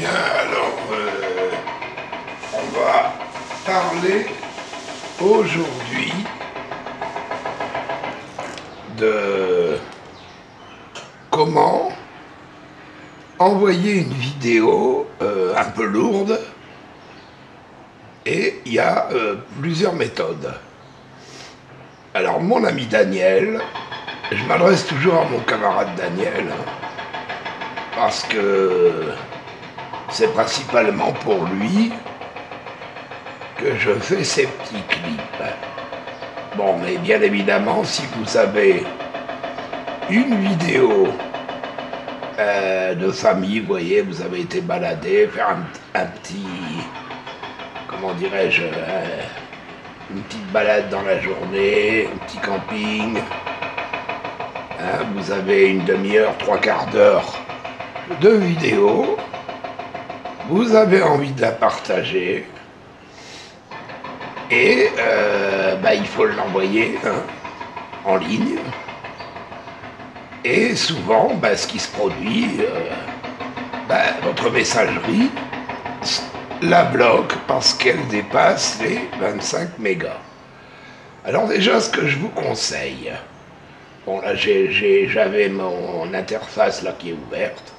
Bien, alors, on va parler aujourd'hui de comment envoyer une vidéo un peu lourde, et il y a plusieurs méthodes. Alors, mon ami Daniel, je m'adresse toujours à mon camarade Daniel, parce que c'est principalement pour lui que je fais ces petits clips. Bon, mais bien évidemment, si vous avez une vidéo de famille, vous voyez, vous avez été baladé, faire un petit, comment dirais-je, une petite balade dans la journée, un petit camping, hein, vous avez une demi-heure, trois quarts d'heure de vidéo, vous avez envie de la partager, et il faut l'envoyer en ligne. Et souvent, ce qui se produit, votre messagerie la bloque parce qu'elle dépasse les 25 mégas. Alors déjà, ce que je vous conseille, bon là j'avais mon interface là qui est ouverte,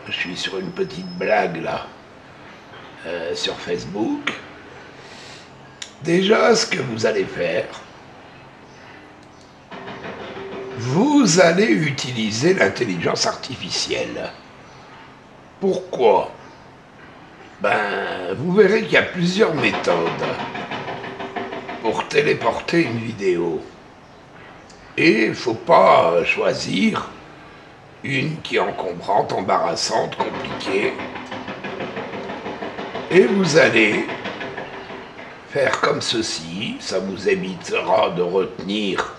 je suis sur une petite blague là, sur Facebook. Déjà, ce que vous allez faire, vous allez utiliser l'intelligence artificielle. Pourquoi? Vous verrez qu'il y a plusieurs méthodes pour téléporter une vidéo. Et il ne faut pas choisir une qui est encombrante, embarrassante, compliquée. Et vous allez faire comme ceci, ça vous évitera de retenir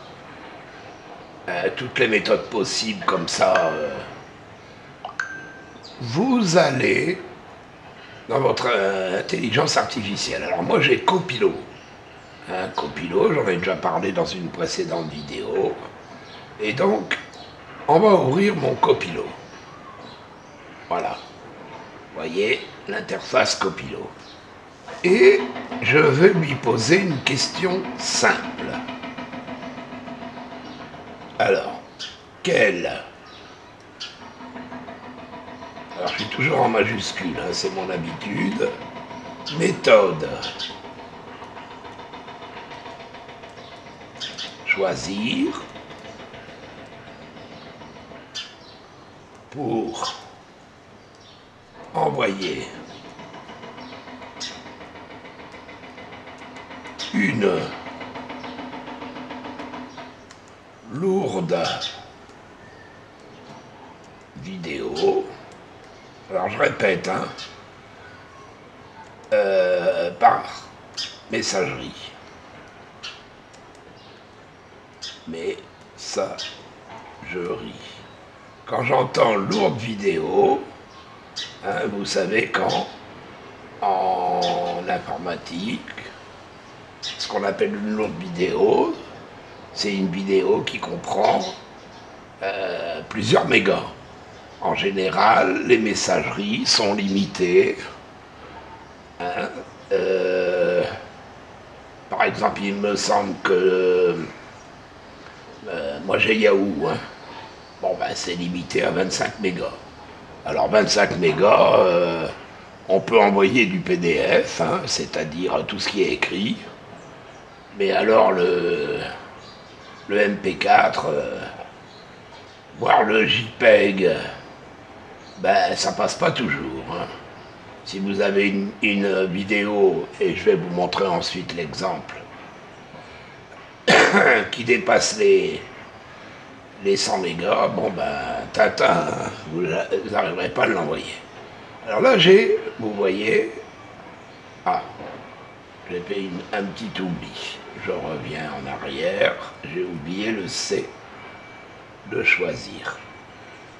toutes les méthodes possibles comme ça. Vous allez dans votre intelligence artificielle. Alors moi j'ai Copilot. Copilot, j'en ai déjà parlé dans une précédente vidéo. Et donc, on va ouvrir mon Copilot. Voilà. Vous voyez, l'interface Copilot. Et je vais lui poser une question simple. Alors, quelle? Alors, je suis toujours en majuscule, c'est mon habitude. Méthode. Choisir. Pour envoyer une lourde vidéo. Alors je répète, par messagerie. Messagerie. Quand j'entends lourde vidéo, vous savez quand en informatique, ce qu'on appelle une lourde vidéo, c'est une vidéo qui comprend plusieurs mégas. En général, les messageries sont limitées. Par exemple, il me semble que moi j'ai Yahoo. C'est limité à 25 mégas. Alors 25 mégas, on peut envoyer du PDF, c'est-à-dire tout ce qui est écrit. Mais alors le MP4, voire le JPEG, ça passe pas toujours. Si vous avez une vidéo, et je vais vous montrer ensuite l'exemple, qui dépasse les 100 mégas, Tintin, vous n'arriverez pas à l'envoyer. Alors là, vous voyez, j'ai fait un petit oubli. Je reviens en arrière, j'ai oublié le C de choisir.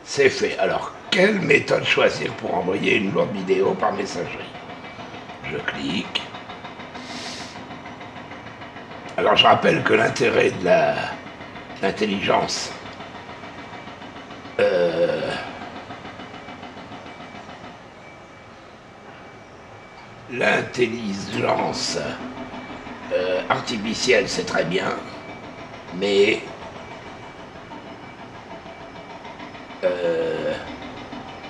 C'est fait. Alors, quelle méthode choisir pour envoyer une lourde vidéo par messagerie? Je clique. Alors, je rappelle que l'intérêt de l'intelligence l'intelligence artificielle, c'est très bien, mais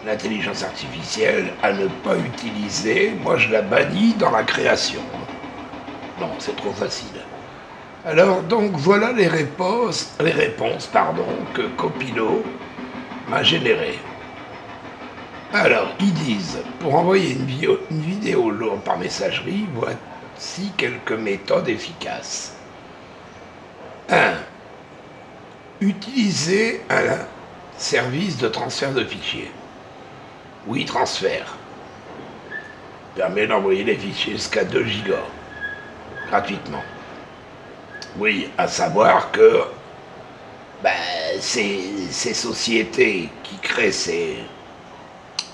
l'intelligence artificielle à ne pas utiliser, moi je la bannis dans la création. Non, c'est trop facile. Alors donc voilà les réponses que Copilot m'a générées. Alors ils disent, pour envoyer une vidéo lourde par messagerie, voici quelques méthodes efficaces. 1. Utiliser un service de transfert de fichiers. Oui, transfert. Permet d'envoyer les fichiers jusqu'à 2 gigas gratuitement. Oui, à savoir que ces sociétés qui créent ces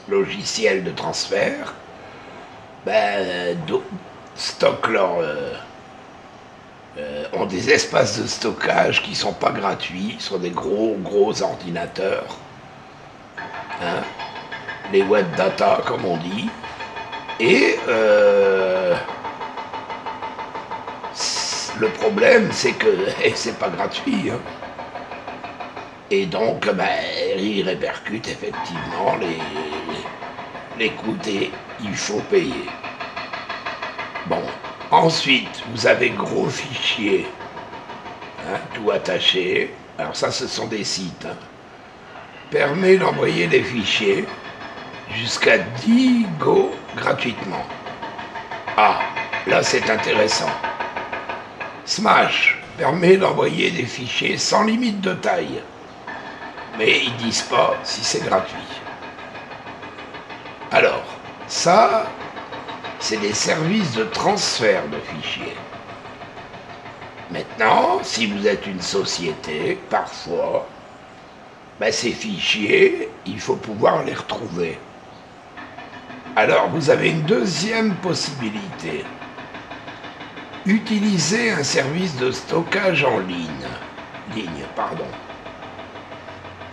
logiciels de transfert stockent ont des espaces de stockage qui ne sont pas gratuits sur des gros ordinateurs. Hein, les web data comme on dit. Et le problème, c'est que c'est pas gratuit. Hein. Et donc, il répercute effectivement les coûts et il faut payer. Bon, ensuite, vous avez gros fichiers, hein, tout attaché. Alors ça, ce sont des sites. Hein. Permet d'envoyer des fichiers jusqu'à 10 Go gratuitement. Ah, là c'est intéressant. Smash permet d'envoyer des fichiers sans limite de taille. Mais ils disent pas si c'est gratuit. Alors, ça, c'est des services de transfert de fichiers. Maintenant, si vous êtes une société, parfois, ces fichiers, il faut pouvoir les retrouver. Alors, vous avez une deuxième possibilité. Utiliser un service de stockage en ligne.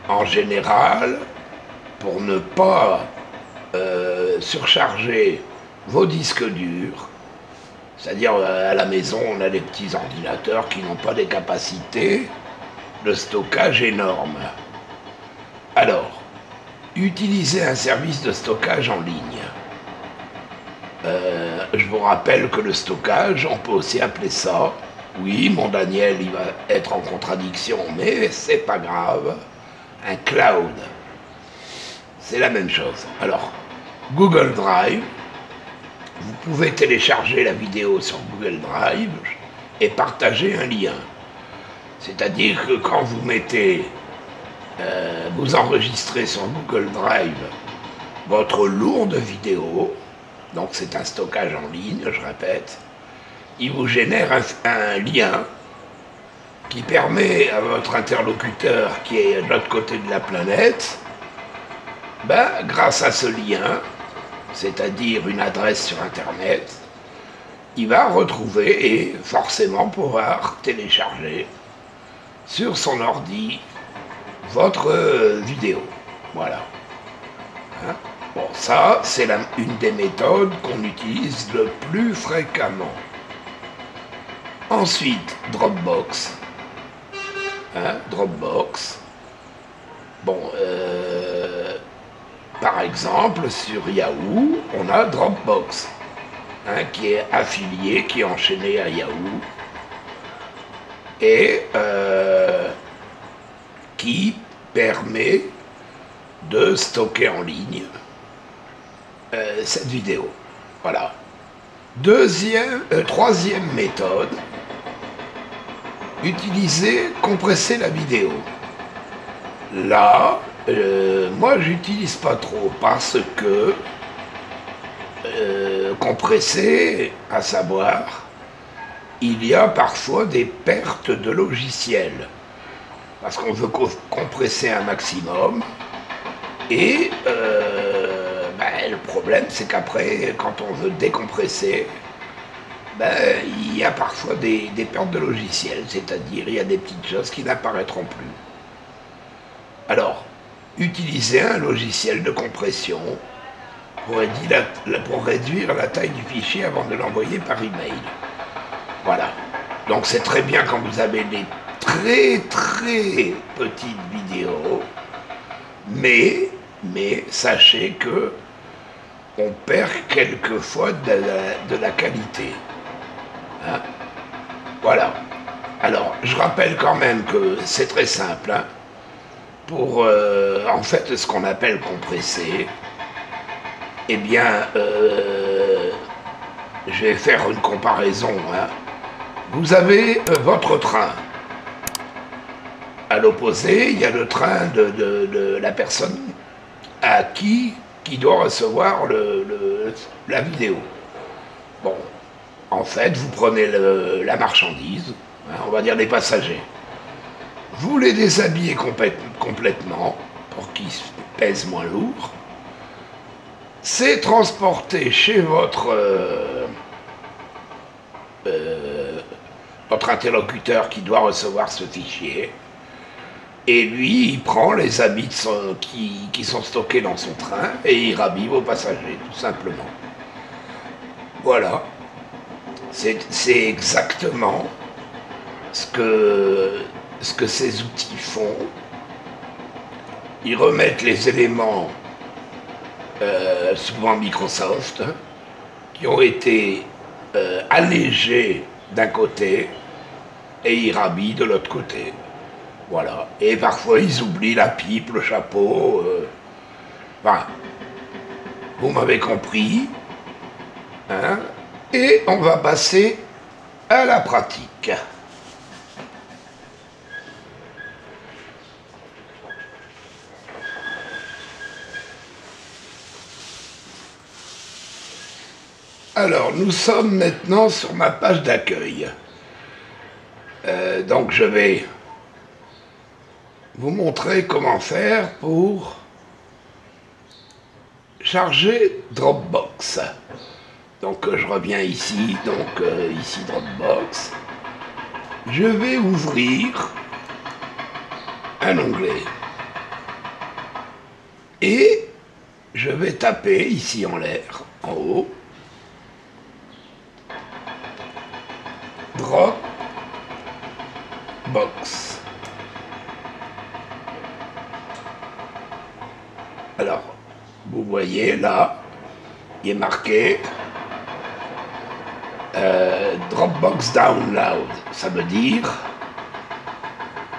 En général, pour ne pas surcharger vos disques durs, c'est-à-dire à la maison, on a des petits ordinateurs qui n'ont pas des capacités de stockage énormes. Alors, utilisez un service de stockage en ligne. Je vous rappelle que le stockage, on peut aussi appeler ça, oui, mon Daniel, il va être en contradiction, mais c'est pas grave, un cloud. C'est la même chose. Alors, Google Drive, vous pouvez télécharger la vidéo sur Google Drive et partager un lien. C'est-à-dire que quand vous mettez, vous enregistrez sur Google Drive votre lourde vidéo, donc c'est un stockage en ligne, je répète, il vous génère un lien qui permet à votre interlocuteur qui est de l'autre côté de la planète, grâce à ce lien, c'est-à-dire une adresse sur Internet, il va retrouver et forcément pouvoir télécharger sur son ordi votre vidéo. Voilà. Hein? Bon, ça, c'est une des méthodes qu'on utilise le plus fréquemment. Ensuite, Dropbox. Hein, Dropbox. Bon, par exemple, sur Yahoo, on a Dropbox, hein, qui est affilié, qui est enchaîné à Yahoo, et qui permet de stocker en ligne cette vidéo. Voilà. Troisième méthode, compresser la vidéo. Là, moi j'utilise pas trop parce que compresser, à savoir, il y a parfois des pertes de logiciels parce qu'on veut compresser un maximum et le problème c'est qu'après quand on veut décompresser, il y a parfois des pertes de logiciels, c'est-à-dire il y a des petites choses qui n'apparaîtront plus. Alors, utilisez un logiciel de compression pour réduire la taille du fichier avant de l'envoyer par email. Voilà. Donc c'est très bien quand vous avez des très très petites vidéos, mais sachez que on perd quelquefois de la qualité. Hein? Voilà. Alors, je rappelle quand même que c'est très simple. Hein? Pour, en fait, ce qu'on appelle compresser, eh bien, je vais faire une comparaison. Hein? Vous avez votre train. À l'opposé, il y a le train de la personne à qui doit recevoir la vidéo. Bon, en fait, vous prenez la marchandise, hein, on va dire les passagers. Vous les déshabillez complètement pour qu'ils pèsent moins lourd. C'est transporté chez votre interlocuteur qui doit recevoir ce fichier. Et lui, il prend les habits qui sont stockés dans son train et il rhabille vos passagers, tout simplement. Voilà. C'est exactement ce que ces outils font. Ils remettent les éléments, souvent Microsoft, hein, qui ont été allégés d'un côté et ils rhabillent de l'autre côté. Voilà. Et parfois ils oublient la pipe, le chapeau. Enfin, vous m'avez compris. Hein, et on va passer à la pratique. Alors, nous sommes maintenant sur ma page d'accueil. Donc je vais vous montrer comment faire pour charger Dropbox. Donc je reviens ici, ici Dropbox. Je vais ouvrir un onglet et je vais taper ici en l'air, en haut, Dropbox. Alors, vous voyez là, il est marqué Dropbox Download. Ça veut dire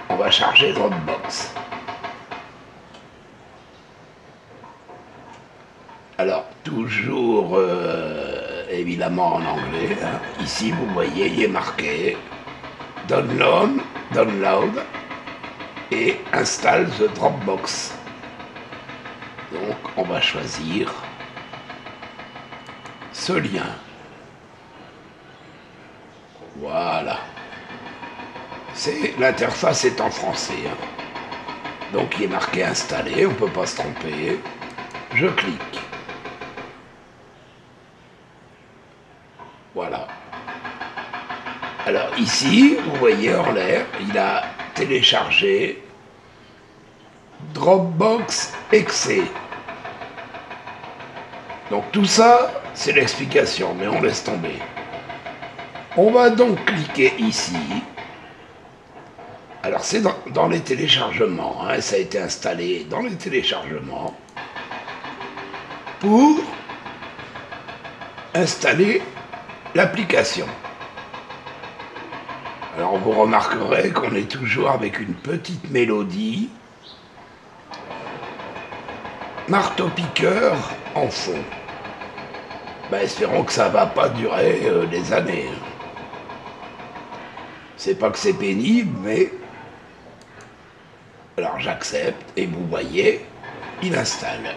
on va charger Dropbox. Alors, toujours évidemment en anglais. Hein. Ici, vous voyez, il est marqué Download et Install the Dropbox. Donc, on va choisir ce lien. Voilà. L'interface est en français. Hein. Donc, il est marqué installer, on ne peut pas se tromper. Je clique. Voilà. Alors ici, vous voyez en l'air, il a téléchargé Dropbox exe. Donc tout ça, c'est l'explication, mais on laisse tomber. On va donc cliquer ici. Alors c'est dans les téléchargements, hein, ça a été installé dans les téléchargements pour installer l'application. Alors vous remarquerez qu'on est toujours avec une petite mélodie marteau-piqueur en fond. Ben, espérons que ça va pas durer des années. C'est pas que c'est pénible, mais... Alors j'accepte, et vous voyez, il installe.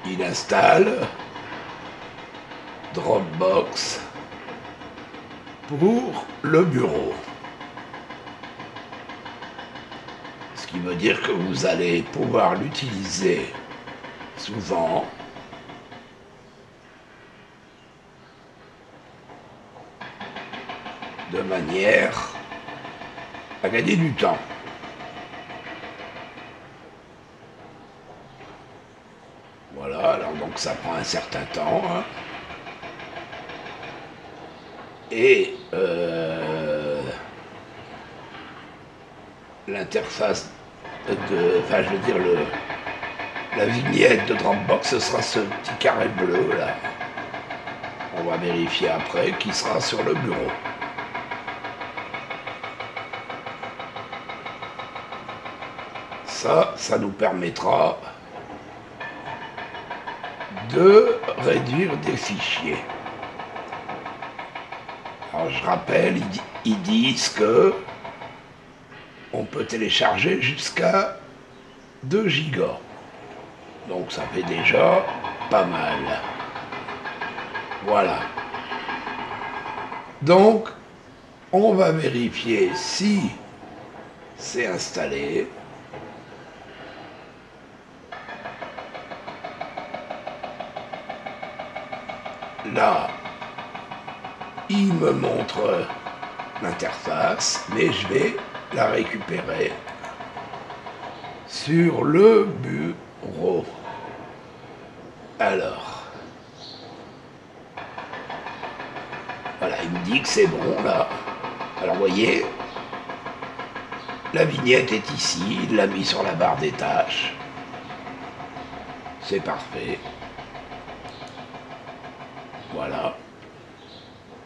Il installe Dropbox pour le bureau. Ce qui veut dire que vous allez pouvoir l'utiliser souvent de manière à gagner du temps. Voilà, alors donc ça prend un certain temps. Hein. Et l'interface enfin je veux dire la vignette de Dropbox, ce sera ce petit carré bleu là. On va vérifier après qui sera sur le bureau. Ça nous permettra de réduire des fichiers. Alors je rappelle, ils disent que on peut télécharger jusqu'à 2 gigas. Donc ça fait déjà pas mal. Voilà. Donc, on va vérifier si c'est installé. Là, il me montre l'interface, mais je vais la récupérer sur le bureau. Alors, voilà, il me dit que c'est bon là. Alors vous voyez, la vignette est ici, il l'a mis sur la barre des tâches. C'est parfait. Voilà.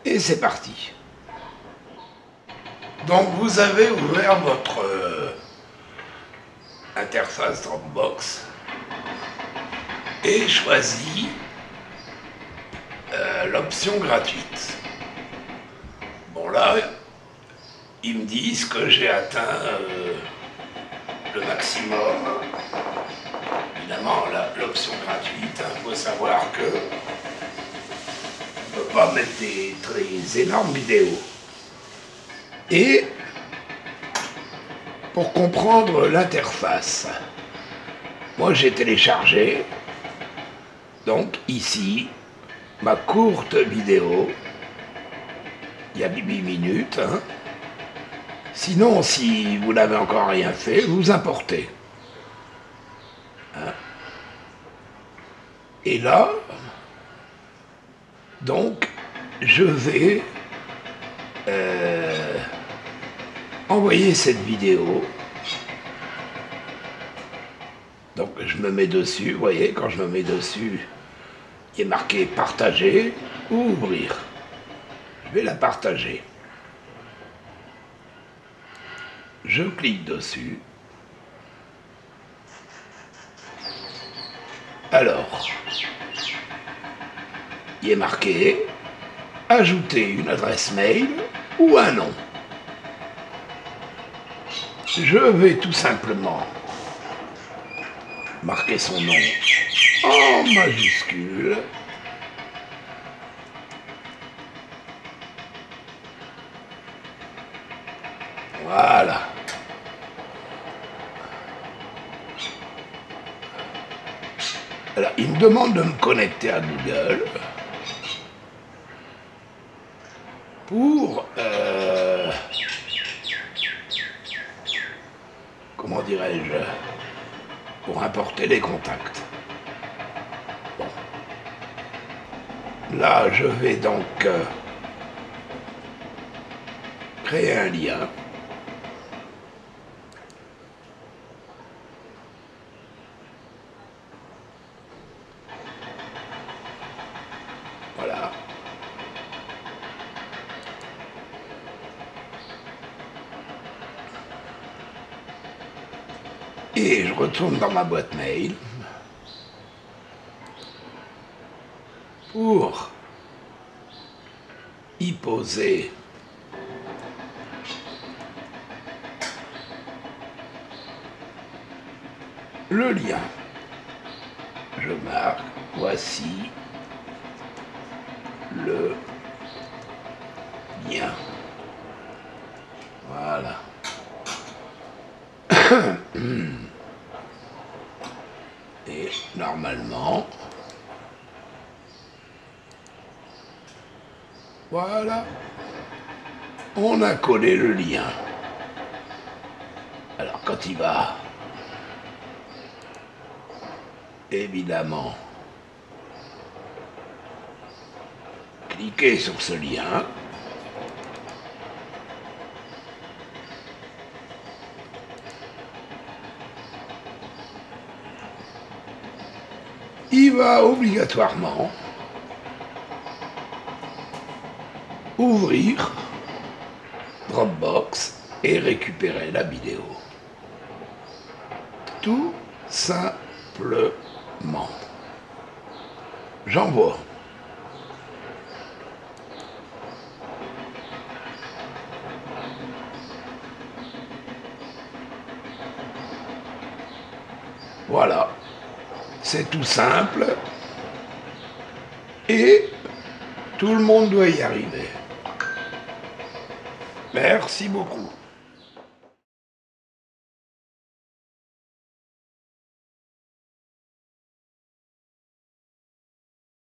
Et c'est parti. Donc vous avez ouvert votre interface Dropbox et choisi l'option gratuite. Bon là, ils me disent que j'ai atteint le maximum. Évidemment, l'option gratuite, il faut savoir que on ne peut pas mettre des très énormes vidéos. Et pour comprendre l'interface, moi j'ai téléchargé, donc ici, ma courte vidéo, il y a 8 minutes. Hein. Sinon, si vous n'avez encore rien fait, vous importez. Hein. Et là, donc, je vais envoyer cette vidéo. Donc, je me mets dessus. Vous voyez, quand je me mets dessus, il est marqué partager ou ouvrir. Je vais la partager. Je clique dessus. Alors, il est marqué ajouter une adresse mail ou un nom. Je vais tout simplement marquer son nom en majuscule. Voilà. Alors, il me demande de me connecter à Google pour, comment dirais-je, pour importer les contacts. Bon. Là, je vais donc créer un lien. Voilà. Et je retourne dans ma boîte mail pour y poser le lien. Je marque, voici le lien. Voilà. Et normalement, voilà, on a collé le lien. Alors quand il va évidemment cliquer sur ce lien. Il va obligatoirement ouvrir Dropbox et récupérer la vidéo. Tout simplement. J'envoie. Voilà. C'est tout simple. Et tout le monde doit y arriver. Merci beaucoup.